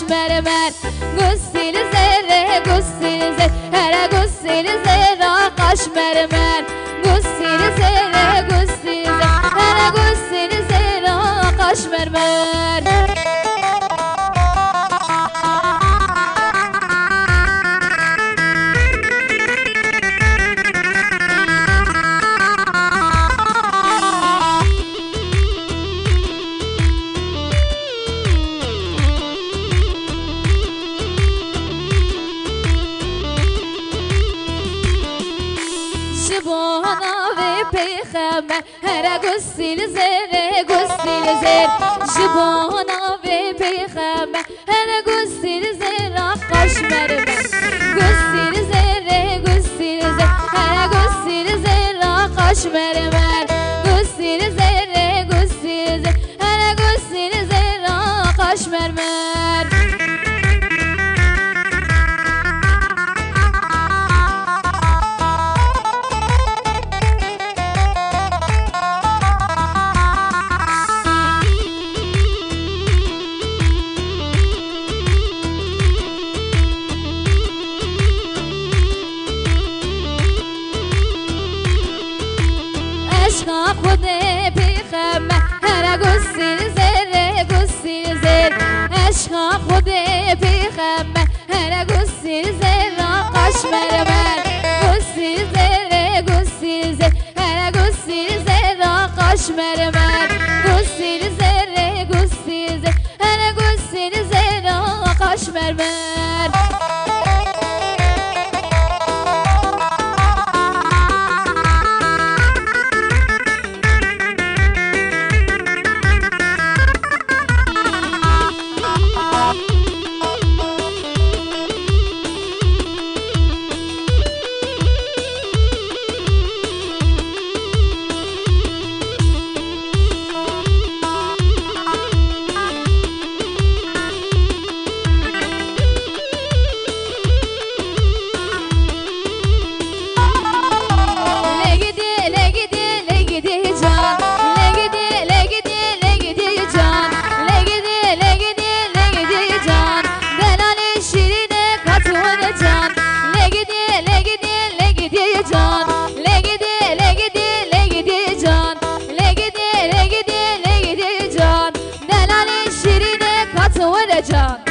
مرمر گسیل زره گسیل زر هر گسیل زره قاش مرمر گسیل زره گسیل زر هر گسیل زره قاش مرمر جبانا و پیغمبر هر گسیل زر گسیل زر جبانا و پیغمبر هر گسیل زر قاش مرمر گسیل زر گسیل زر هر گسیل زر قاش مرمر گسیل زر گسیل زر هر گسیل زر قاش مرمر عشق خود پیغمبر هر گسیل زر گسیل زر عشق خود پیغمبر هر گسیل زر قاش مرمر گسیل زر گسیل زر هر گسیل زر قاش مرمر گسیل زر گسیل زر هر گسیل زر قاش مرمر جان